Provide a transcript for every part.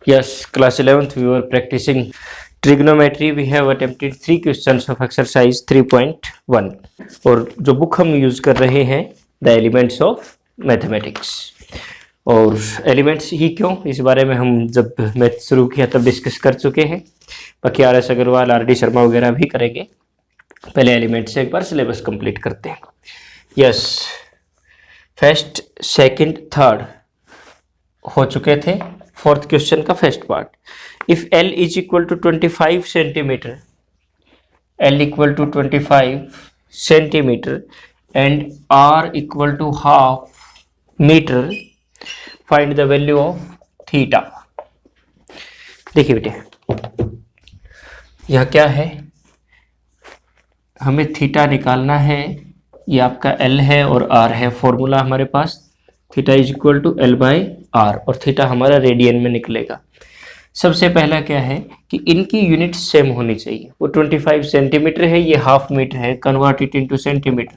Yes, class 11th we were practicing trigonometry. We have attempted 3 questions of exercise 3.1 और जो book हम use कर रहे हैं द एलिमेंट्स ऑफ मैथमेटिक्स। और एलिमेंट्स ही क्यों, इस बारे में हम जब मैथ शुरू किया तब डिस्कस कर चुके हैं। बाकी RS अग्रवाल, RD शर्मा वगैरह भी करेंगे। पहले एलिमेंट से एक बार सिलेबस कंप्लीट करते हैं। यस, फर्स्ट, सेकंड, थर्ड हो चुके थे। फोर्थ क्वेश्चन का first part, if L is equal to 25 centimetre, L equal to 25 centimetre and R equal to half metre, find the value of theta. देखिए बेटे, यह क्या है, हमें थीटा निकालना है। ये आपका L है और R है। फॉर्मूला हमारे पास theta is equal to L by R, और थीटा हमारा रेडियन में निकलेगा। सबसे पहला क्या है कि इनकी यूनिट सेम होनी चाहिए। वो 25 सेंटीमीटर है, ये हाफ मीटर है। Convert it into centimetre.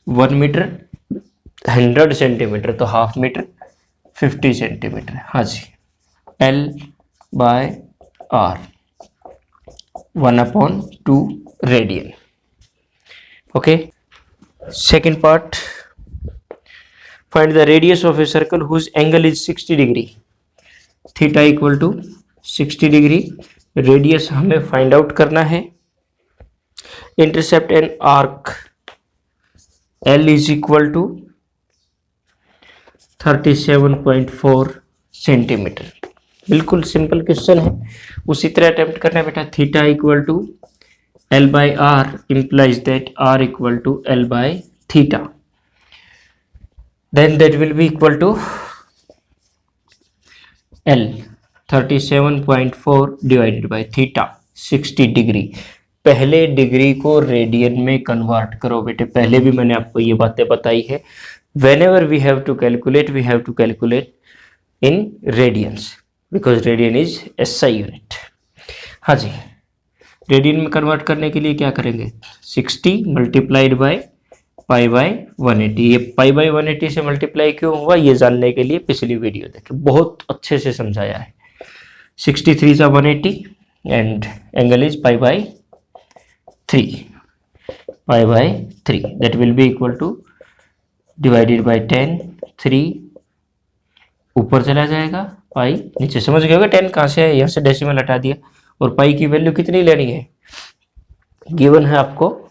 1 metre 100 centimetre, तो हाफ मीटर 50 सेंटीमीटर। हाँ जी, L by R 1/2 radian. Okay, second part, find the radius of a circle whose angle is 60 degree, theta equal to 60 degree। Radius हमें find out करना है। Intercept an arc L is equal to 37.4 centimetre. बिल्कुल simple question है, उसी तरह attempt करना है बेटा। Theta equal to L by R implies that R equal to L by theta, then that will be equal to L 37.4 divided by theta 60 degree. पहले degree को radian में कन्वर्ट करो बेटे। पहले भी मैंने आपको ये बातें बताई है। whenever we have to calculate, we have to calculate in radians because radian is SI unit। हाँ जी, रेडियन में कन्वर्ट करने के लिए क्या करेंगे, 60 मल्टीप्लाइड बाय पाई बाई 180। ये पाई बाई 180 से मल्टीप्लाई क्यों हुआ, ये जानने के लिए पिछली वीडियो देखें, बहुत अच्छे से समझाया है। 63 सा 180 and angle is pi by 3, pi by 3 that will be equal two divided by 10। 3 ऊपर चला जाएगा, पाई नीचे। समझ गए होगा 10 कहाँ से है, यहाँ से डेसिमल हटा दिया। और पाई की वैल्यू कितनी लेनी है, गिवन है आपको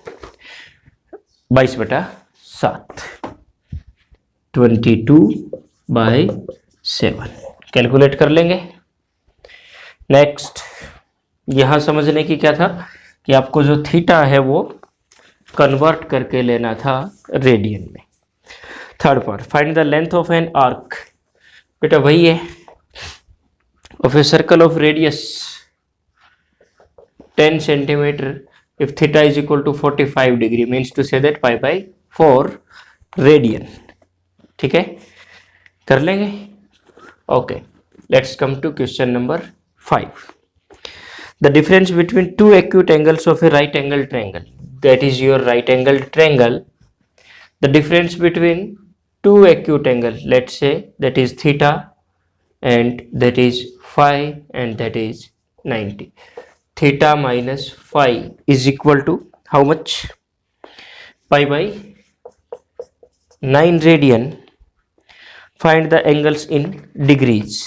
22/7, 22/7। कैलकुलेट कर लेंगे। नेक्स्ट, यहां समझने की क्या था कि आपको जो थीटा है वो कन्वर्ट करके लेना था रेडियन में। Third part, find the length of an arc. बेटा वही है, of a circle of radius 10 centimetre if theta is equal to 45 degree means to say that pi by 4 radian। ठीक है, कर लेंगे। Okay, let's come to question number 5। the difference between two acute angles of a right angle triangle, that is your right angle triangle, the difference between two acute angles, let's say that is theta and that is phi and that is 90। Theta minus phi is equal to how much, pi by 9 radian. Find the angles in degrees.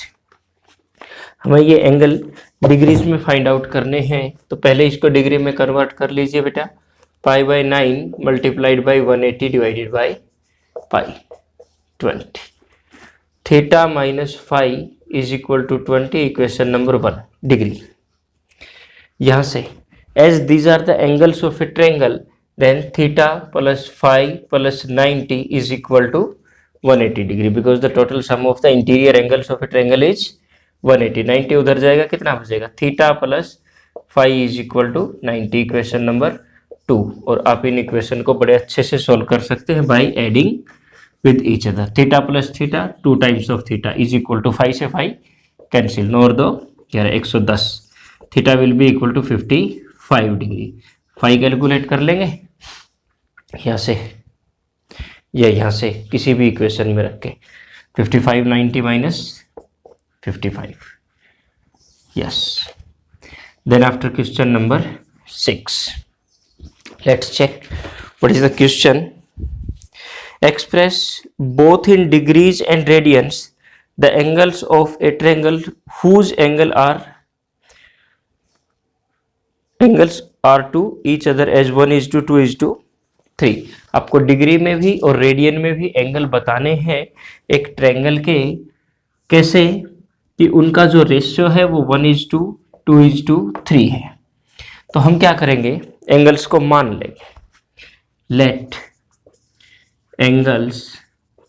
हमें ये angle degrees में find out करने हैं, तो पहले इसको degree में convert कर लीजिए बेटा। Pi by 9 multiplied by 180 divided by pi 20। Theta minus phi is equal to 20, equation number 1 degree. यहाँ से as these are the angles of a triangle, then theta plus phi plus 90 is equal to 180 degree, because the total sum of the interior angles of a triangle is 180। 90 उधर जाएगा, कितना बचेगा, theta plus phi is equal to 90, equation number 2। और आप in equation को बड़े अच्छे से सोल्व कर सकते हैं by adding with each other. Theta plus theta 2 times of theta is equal to 5 से 5 कैंसिल, 9 और 2 11, 110। Theta will be equal to 55 degree. Phi calculate कर लेंगे यहाँ से, या यहाँ से किसी भी इक्वेशन में रख के। 55 90 minus 55. Yes. Then after question number 6, let's check what is the question. Express both in degrees and radians the angles of a triangle whose angles are to each other as 1:2:3. आपको degree में भी और radian में भी angle बताने हैं एक triangle के, कैसे कि उनका जो रेशियो है वो 1:2:3 है। तो हम क्या करेंगे, एंगल्स को मान लेंगे। Let angles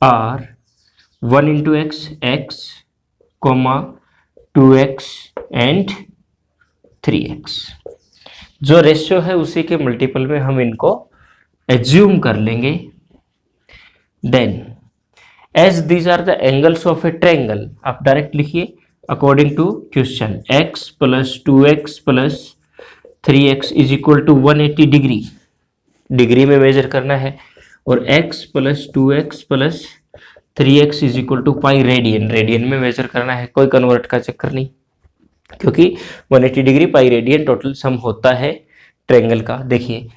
are 1 × x, x, 2x and 3x। जो रेशियो है उसी के मल्टीपल में हम इनको एज्यूम कर लेंगे। Then as these are the angles of a triangle, आप डायरेक्ट लिखिए according to question, x + 2x + 3x = 180 degree, degree में मेजर करना है, और x + 2x + 3x = pi radian, radian में मेजर करना है। कोई कन्वर्ट का चक्कर नहीं, क्योंकि 180 degree pi radian total sum होता है ट्रायंगल का। देखिए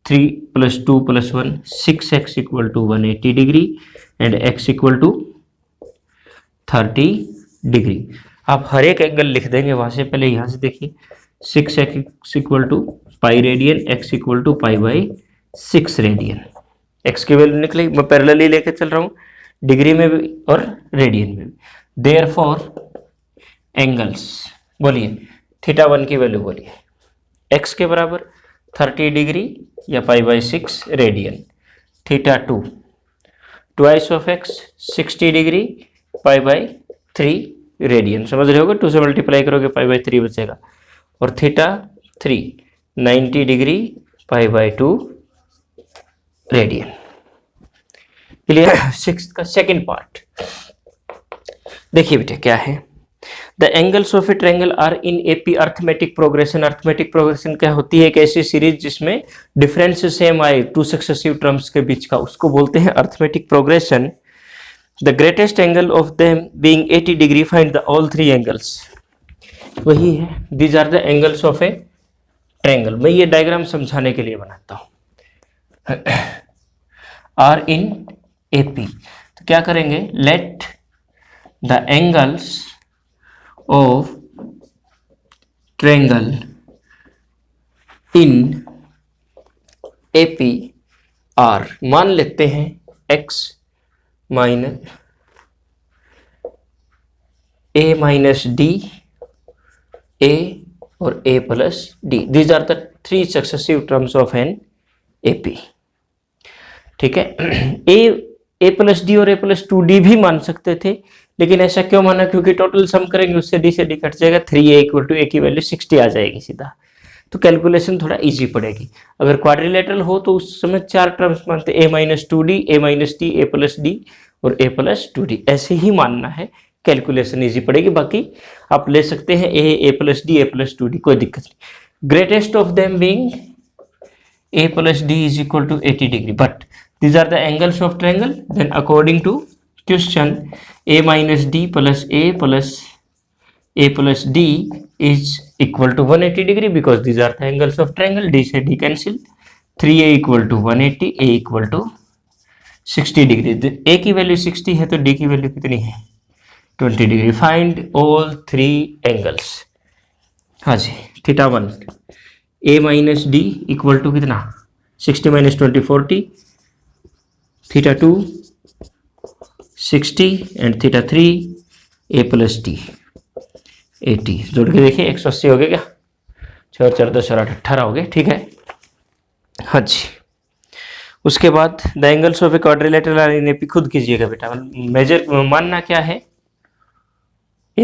3 + 2 + 1 6x = 180 degree and x = 30 degree. आप हर एक एंगल लिख देंगे वहां से, पहले यहां से देखिए 6x = पाई रेडियन, x = पाई/6 रेडियन। x की वैल्यू निकली, मैं पैरेलली लेके चल रहा हूं डिग्री में भी और रेडियन में भी। देयरफॉर एंगल्स, बोलिए θ1 की वैल्यू बोलिए, x के बराबर 30 डिग्री या पाई/6 radian, θ2 twice of x 60 degree पाई/3 रेडियन। समझ रहे होगे, 2 से मल्टीप्लाई करोगे पाई/3 बचेगा, और θ3 90 डिग्री पाई/2 रेडियन। क्लियर। 6 का सेकंड पार्ट देखिए बेटे क्या है। The angles of a triangle are in AP arithmetic progression. Arithmetic progression क्या होती है, एक ऐसी सीरीज जिसमें डिफरेंस सेम आए 2 सक्सेसिव टर्म्स के बीच का, उसको बोलते हैं arithmetic progression. The greatest angle of them being 80 degree, find the all 3 angles. वही है, these are the angles of a triangle. मैं ये डायग्राम समझाने के लिए बनाता हूं। आर इन एपी, तो क्या करेंगे, let the angles of triangle in AP R, मान लेते हैं x माइनस a-d, a और a + d। These are the 3 successive terms of an AP। ठीक है, a + d और a + 2d भी मान सकते थे, लेकिन ऐसा क्यों माना, क्योंकि टोटल सम करेंगे उससे d से d कट जाएगा, 3a = a की वैल्यू 60 आ जाएगी सीधा, तो कैलकुलेशन थोड़ा इजी पड़ेगी। अगर क्वाड्रिलेटरल हो तो उस समय 4 टर्म्स मानते, a - 2d, a - d, a + d और a + 2d, ऐसे ही मानना है, कैलकुलेशन इजी पड़ेगी। बाकी आप ले सकते हैं a + d, a + 2d, कोई दिक्कत नहीं। Greatest of them being a + d = 80 degree, but these are the angles of triangle. Then according to question, a - d plus a plus d is equal to 180 degree, because these are the angles of triangle. d से d cancel, 3a = 180, a = 60 degree. a की value 60 है तो d की value कितनी है, 20 degree. Find all 3 angles. हाँ जी, θ1 a - d = कितना, 60 - 20 40, θ2 60 and θ3 a + d 80। जोड़ के देखिए 180 हो गया क्या, 6 और 4 10 और 8 18 हो गए। ठीक है, हाँ जी। उसके बाद the angles of a quadrilateral are in AP, खुद कीजिएगा बेटा, मेजर मानना क्या है, a -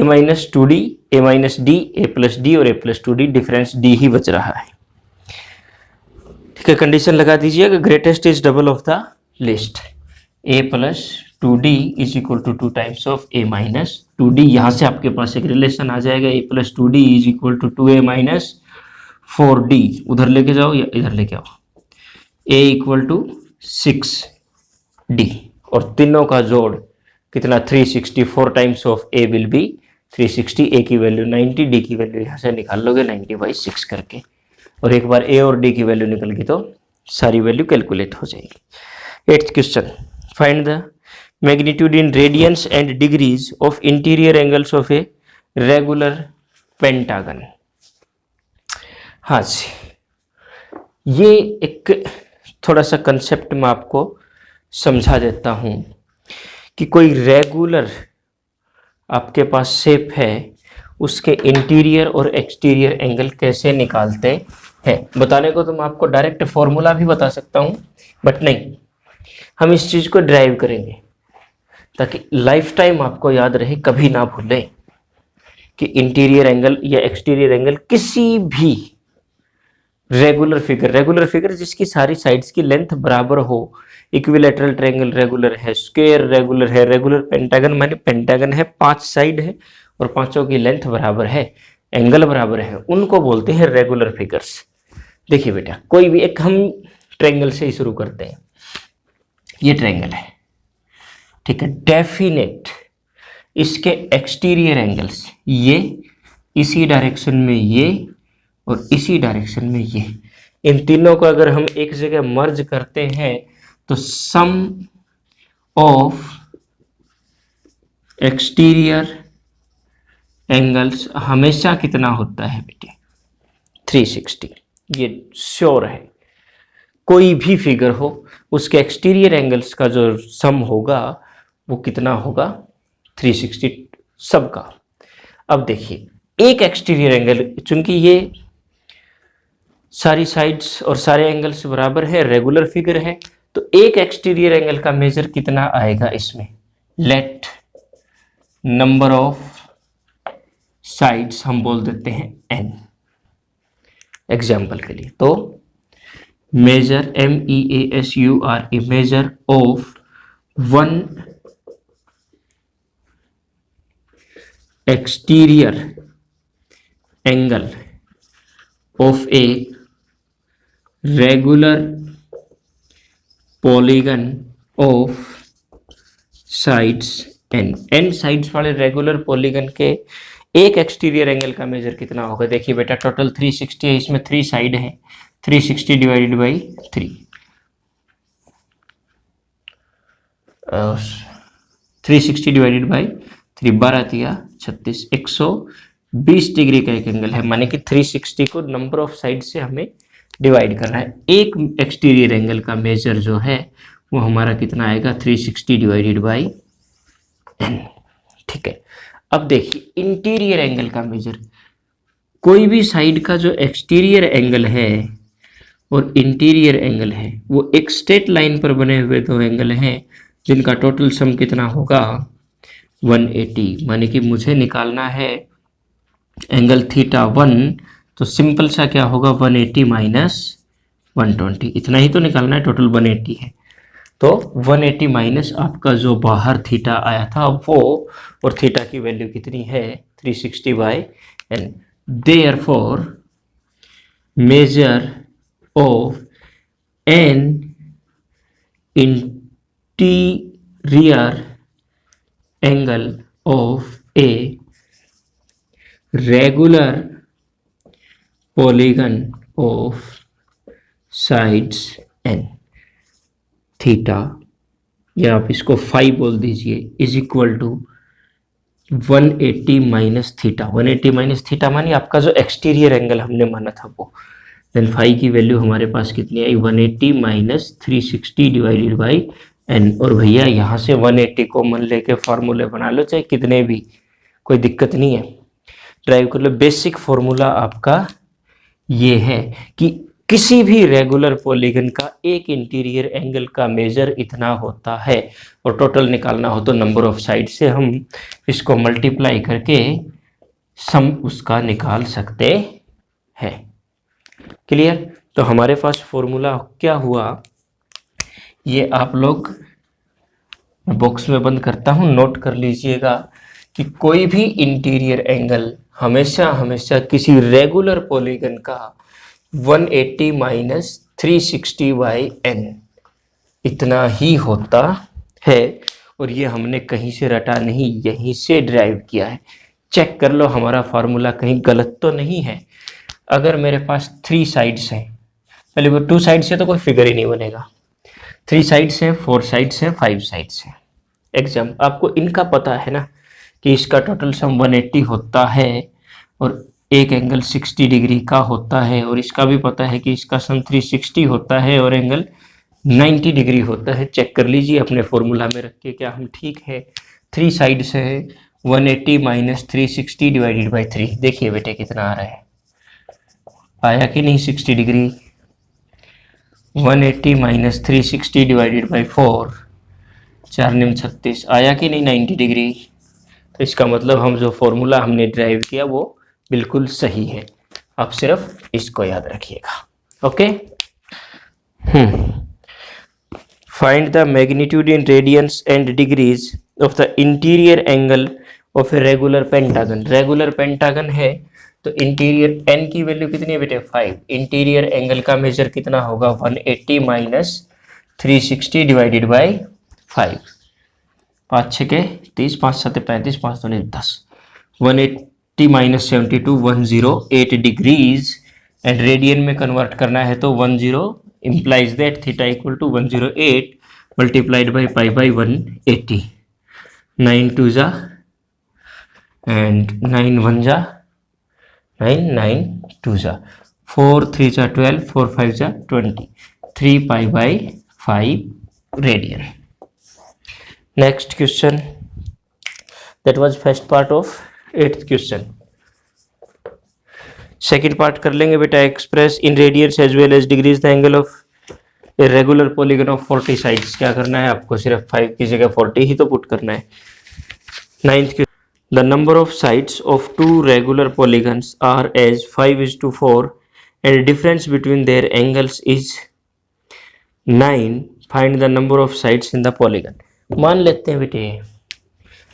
2d, a - d, a + d और a + 2d, डिफरेंस d ही बच रहा है। ठीक है, कंडीशन लगा दीजिएगा, greatest is double of the list, a + 2d = 2 times of a - 2d। यहाँ से आपके पास एक रिलेशन आ जाएगा, a + 2d = 2a - 4d। उधर लेके जाओ या इधर लेके आओ, a = 6d, और तीनों का जोड़ कितना, 360, 4 times of a will be 360, ए की वैल्यू 90, डी की वैल्यू यहाँ से निकाल लोगे 90/6 करके, और एक बार ए और डी की वैल्यू निकल गई तो सारी वैल्यू कैलकुलेट हो जाएगी। 8th question, find the magnitude in radiance and degrees of interior angles of a regular pentagon. हाँ जी, ये एक थोड़ा सा कंसेप्ट मैं आपको समझा देता हूँ कि कोई रेगुलर आपके पास शेप है, उसके इंटीरियर और एक्सटीरियर एंगल कैसे निकालते हैं। बताने को तो मैं आपको डायरेक्ट फॉर्मूला भी बता सकता हूँ, बट नहीं, हम इस चीज़ को ड्राइव करेंगे ताकि लाइफ टाइम आपको याद रहे, कभी ना भूलें कि इंटीरियर एंगल या एक्सटीरियर एंगल किसी भी रेगुलर फिगर जिसकी सारी साइड्स की लेंथ बराबर हो, इक्विलैटरल ट्रायंगल रेगुलर है, स्क्वायर रेगुलर है, रेगुलर पेंटागन माने पेंटागन है, 5 साइड है और पांचों की लेंथ बराबर है, एंगल बराबर है, उनको बोलते हैं रेगुलर फिगर्स। देखिए बेटा, कोई भी एक, हम ट्रायंगल से ही शुरू करते हैं। ये ट्रायंगल है, ठीक है, डेफिनेट इसके एक्सटीरियर एंगल्स ये इसी डायरेक्शन में, ये और इसी डायरेक्शन में ये, इन तीनों को अगर हम एक जगह मर्ज करते हैं तो सम ऑफ एक्सटीरियर एंगल्स हमेशा कितना होता है बेटे, 360। ये श्योर है, कोई भी फिगर हो उसके एक्सटीरियर एंगल्स का जो सम होगा वो कितना होगा, 360 सबका। अब देखिए, एक एक्सटीरियर एंगल, चूंकि ये सारी साइड्स और सारे एंगल्स बराबर है, रेगुलर फिगर है, तो एक एक्सटीरियर एंगल का मेजर कितना आएगा इसमें, लेट नंबर ऑफ साइड्स हम बोल देते हैं n एग्जाम्पल के लिए। तो measure MEASURE measure of one exterior angle of a regular polygon of sides n sides वाले रेगुलर पॉलीगन के एक एक्सटीरियर एंगल का मेजर कितना होगा। देखिए बेटा, टोटल 360 है, इसमें 3 साइड है, 360 divided by 3, 360 divided by 3, 12×3 = 36, 120 degree का एक एंगल है, माने कि 360 को नंबर ऑफ साइड से हमें डिवाइड करना है। एक एक्सटीरियर एंगल का मेजर जो है वो हमारा कितना आएगा, 360 डिवाइडेड बाई n, ठीक है। अब देखिए, इंटीरियर एंगल का मेजर, कोई भी साइड का जो एक्सटीरियर एंगल है और इंटीरियर एंगल है वो एक स्ट्रेट लाइन पर बने हुए दो एंगल हैं जिनका टोटल सम कितना होगा, 180। माने कि मुझे निकालना है एंगल θ1, तो सिंपल सा क्या होगा, 180 माइनस 120, इतना ही तो निकालना है, टोटल 180 है, तो 180 माइनस आपका जो बाहर थीटा आया था वो, और थीटा की वैल्यू कितनी है, 360/n। Therefore measure of an interior angle of a regular polygon of sides n, theta, या आप इसको फाई बोल दीजिए, is equal to 180 minus theta. 180 minus theta मानिए आपका जो एक्सटीरियर एंगल हमने माना था वो, देन फाई की वैल्यू हमारे पास कितनी आई, 180 माइनस 360 डिवाइडेड बाई n। और भैया यहाँ से 180 कॉमन लेके फार्मूले बना लो, चाहे कितने भी, कोई दिक्कत नहीं है, ड्राइव कर लो। बेसिक फॉर्मूला आपका ये है कि किसी भी रेगुलर पॉलीगन का एक इंटीरियर एंगल का मेजर इतना होता है, और टोटल निकालना हो तो नंबर ऑफ साइड से हम इसको मल्टीप्लाई करके सम उसका निकाल सकते हैं। क्लियर? तो हमारे पास फॉर्मूला क्या हुआ, ये आप लोग बॉक्स में बंद करता हूँ, नोट कर लीजिएगा कि कोई भी इंटीरियर एंगल हमेशा किसी रेगुलर पॉलीगन का 180 माइनस 360/n इतना ही होता है, और ये हमने कहीं से रटा नहीं, यहीं से ड्राइव किया है। चेक कर लो हमारा फार्मूला कहीं गलत तो नहीं है। अगर मेरे पास 3 साइड्स हैं, पहले वो 2 साइड्स है तो कोई फिगर ही नहीं बनेगा। 3 साइड्स हैं, 4 साइड्स हैं, 5 साइड्स हैं। एग्जाम आपको इनका पता है ना कि इसका टोटल सम 180 होता है और एक एंगल 60 डिग्री का होता है, और इसका भी पता है कि इसका सम 360 होता है और एंगल 90 डिग्री होता है। चेक कर लीजिए अपने फॉर्मूला में रख के क्या हम ठीक है। 3 साइड्स है, 180 माइनस 360 डिवाइडेड बाई 3। देखिए बेटे कितना आ रहा है, आया कि नहीं 60 डिग्री। 180 माइनस 360 डिवाइडेड बाई 4, 4 निम 36, आया कि नहीं 90 डिग्री। तो इसका मतलब हम जो फॉर्मूला हमने ड्राइव किया वो बिल्कुल सही है। आप सिर्फ इसको याद रखिएगा। Okay. Find the magnitude in radiance and degrees of the interior angle of a regular pentagon. Regular pentagon है तो इंटीरियर एन की वैल्यू कितनी है बेटे 5। इंटीरियर एंगल का मेजर कितना होगा 180 माइनस 360 डिवाइडेड बाई 5। 5 6 के 30, 5 7 35, 5 2 10। 180 माइनस 72 108 डिग्रीज एंड रेडियन में कन्वर्ट करना है तो 10 implies that theta equal to 108 multiplied by pi by 180। 9 2 जा and 9 1 जा 9 9 2 जा 4 3 जा 12 4 5 जा 20 3 pi by 5 radian। Next question, that was first part of 8th question। Second part कर लेंगे बेटा। Express in radians as well as degrees the angle of a regular polygon of 40 sides. क्या करना है आपको, सिर्फ 5 की जगह 40 ही तो पुट करना है। 9th the number of sides of 2 regular polygons are as 5:4 and difference between their angles is 9। Find the number of sides in the polygon. मान लेते हैं बेटे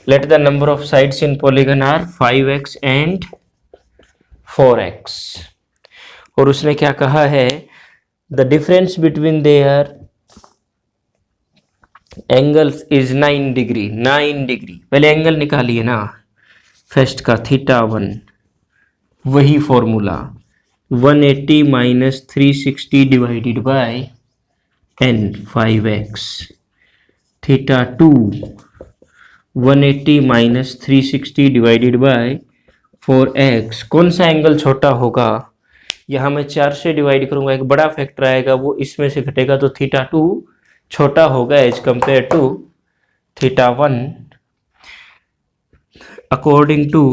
let the number of sides in polygon are 5x and 4x, और उसने क्या कहा है the difference between their angles is 9 degree. 9 degree पहले एंगल निकालिए ना, फर्स्ट का θ1, वही formula 180 minus 360 divided by n 5x। θ2 180 minus 360 divided by 4x। कौन सा एंगल छोटा होगा, यहाँ मैं 4 से डिवाइड करूंगा, एक बड़ा फैक्टर आएगा वो इसमें से घटेगा तो θ2 छोटा होगा as compare to θ1। According to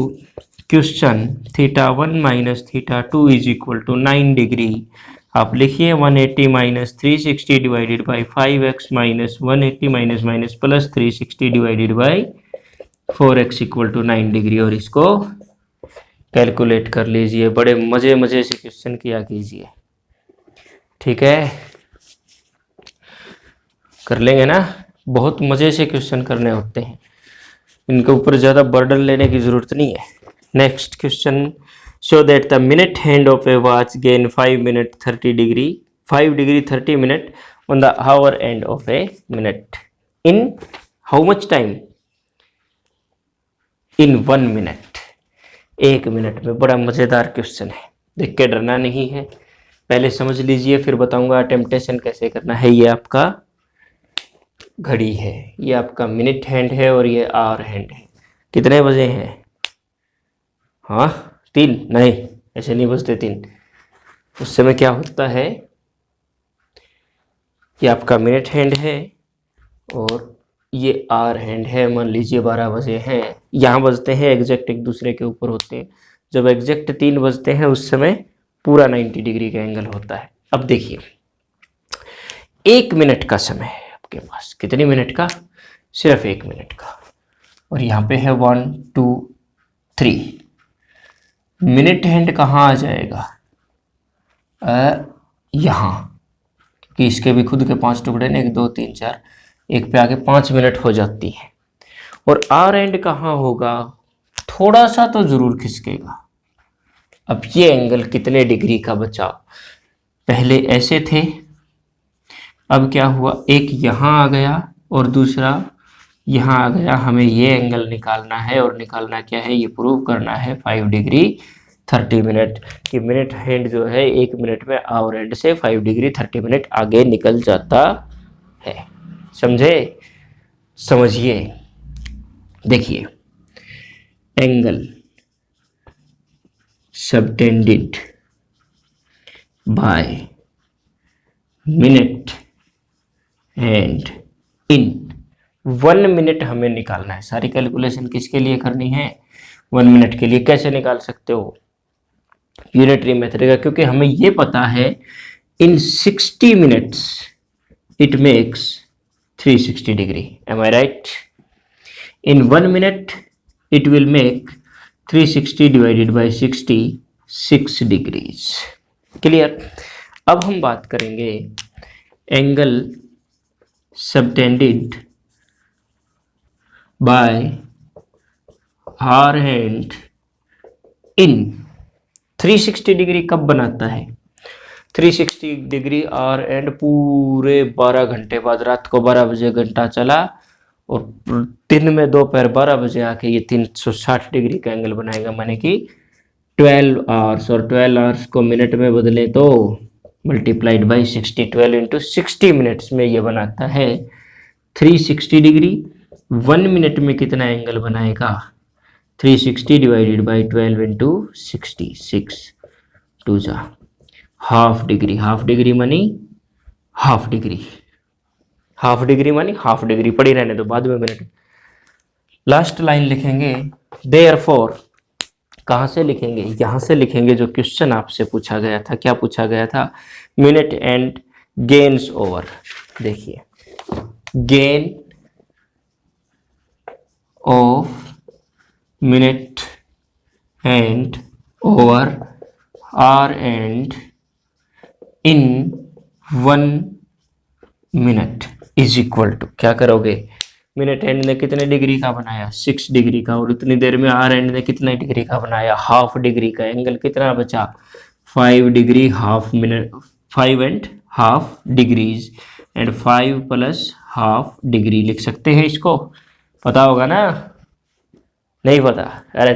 question θ1 minus θ2 is equal to 9 degree. आप लिखिए 180 minus 360 divided by 5x minus 180 minus minus plus 360 divided by 4x equal to 9 degree, और इसको कैलकुलेट कर लीजिए। बड़े मजे मजे से क्वेश्चन किया कीजिए, ठीक है, कर लेंगे ना। बहुत मजे से क्वेश्चन करने होते हैं, इनके ऊपर ज़्यादा बर्डन लेने की ज़रूरत नहीं है। Next question, show that the minute hand of A watch gain 5 minute 30 degree 5 degree 30 minute on the our end of a minute in how much time, in 1 minute, 1 minute में। बड़ा मज़ेदार क्वेश्चन है, देख के डरना नहीं है, पहले समझ लीजिए फिर बताऊंगा अटेम्प्टेशन कैसे करना है। ये आपका घड़ी है, ये आपका मिनट हैंड है और ये आवर हैंड है। कितने बजे हैं, हाँ 3 नहीं, ऐसे नहीं बजते 3। उस समय क्या होता है, ये आपका मिनट हैंड है और ये आवर हैंड है। मान लीजिए 12 बजे हैं, यहाँ बजते हैं एग्जैक्ट एक दूसरे के ऊपर होते हैं। जब एग्जैक्ट 3 बजते हैं उस समय पूरा 90 डिग्री का एंगल होता है। अब देखिए 1 मिनट का समय है आपके पास, कितने मिनट का, सिर्फ 1 मिनट का, और यहाँ पे है 1 2 3। मिनट हैंड कहाँ आ जाएगा, यहाँ, क्योंकि इसके भी खुद के 5 टुकड़े ने, 1 2 3 4, एक पे आके 5 मिनट हो जाती है। और आर एंड कहाँ होगा, थोड़ा सा तो जरूर खिसकेगा। अब ये एंगल कितने डिग्री का बचा, पहले ऐसे थे, अब क्या हुआ, एक यहाँ आ गया और दूसरा यहाँ आ गया, हमें ये एंगल निकालना है, और निकालना क्या है, ये प्रूव करना है 5 डिग्री 30 मिनट कि मिनट हैंड जो है 1 मिनट में आवर हैंड से 5 डिग्री 30 मिनट आगे निकल जाता है। समझे? समझिए, देखिए, angle subtended by minute and in 1 minute हमें निकालना है। सारी कैलकुलेशन किसके लिए करनी है? 1 मिनट के लिए। कैसे निकाल सकते हो? यूनिटरी मेथड का, क्योंकि हमें ये पता है in 60 minutes it makes 360 degree. Am I right? In 1 minute it will make 360 divided by 60 6 degrees. Clear? अब हम बात करेंगे angle subtended by hour hand in 360 degree कब बनाता है? 360 डिग्री आवर एंड पूरे 12 घंटे बाद, रात को 12 बजे घंटा चला और दिन में दोपहर 12 बजे आके ये 360 डिग्री का एंगल बनाएगा, माने कि 12 आवर्स। और 12 आवर्स को मिनट में बदले तो मल्टीप्लाइड बाई 60, 12 इंटू 60 मिनट्स में ये बनाता है 360 डिग्री। 1 मिनट में कितना एंगल बनाएगा? 360 डिवाइडेड बाई 12 इंटू 60, 6 2 जा हाफ डिग्री। हाफ डिग्री मानी हाफ डिग्री, हाफ डिग्री मानी हाफ डिग्री। पड़ी रहने दो, बाद में मिनट। लास्ट लाइन लिखेंगे देयरफॉर। कहाँ से लिखेंगे? यहाँ से लिखेंगे जो क्वेश्चन आपसे पूछा गया था। क्या पूछा गया था? Minute hand gains over. देखिए, gain of minute hand over hour hand in 1 minute is equal to, क्या करोगे? मिनट एंड ने कितने डिग्री का बनाया? 6 डिग्री का। और उतनी देर में आर एंड ने कितने डिग्री का बनाया? हाफ डिग्री का। एंगल कितना बचा? 5 degree half minute, 5 and half degrees, and 5 plus half degree लिख सकते हैं इसको। पता होगा ना? नहीं पता? अरे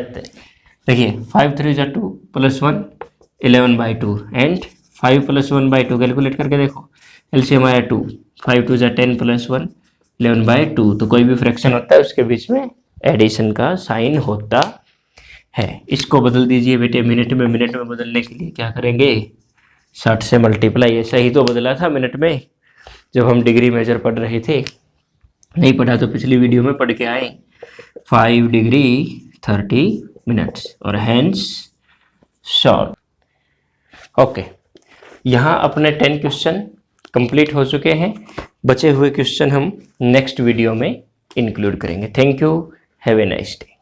देखिए, 5 3 जा 2 प्लस 1 11/2 एंड 5 प्लस 1/2 कैलकुलेट करके देखो। एलसीएम आया 2, 5 2 जा 10 प्लस 1 11/2। तो कोई भी फ्रैक्शन होता है उसके बीच में एडिशन का साइन होता है। इसको बदल दीजिए बेटे मिनट में। मिनट में बदलने के लिए क्या करेंगे? 60 से मल्टीप्लाई। ऐसा ही तो बदला था मिनट में जब हम डिग्री मेजर पढ़ रहे थे। नहीं पढ़ा तो पिछली वीडियो में पढ़ के आए। 5 डिग्री 30 मिनट्स और हैंस शॉर्ट। ओके, यहाँ अपने 10 क्वेश्चन कंप्लीट हो चुके हैं। बचे हुए क्वेश्चन हम नेक्स्ट वीडियो में इंक्लूड करेंगे। Thank you, have a nice day.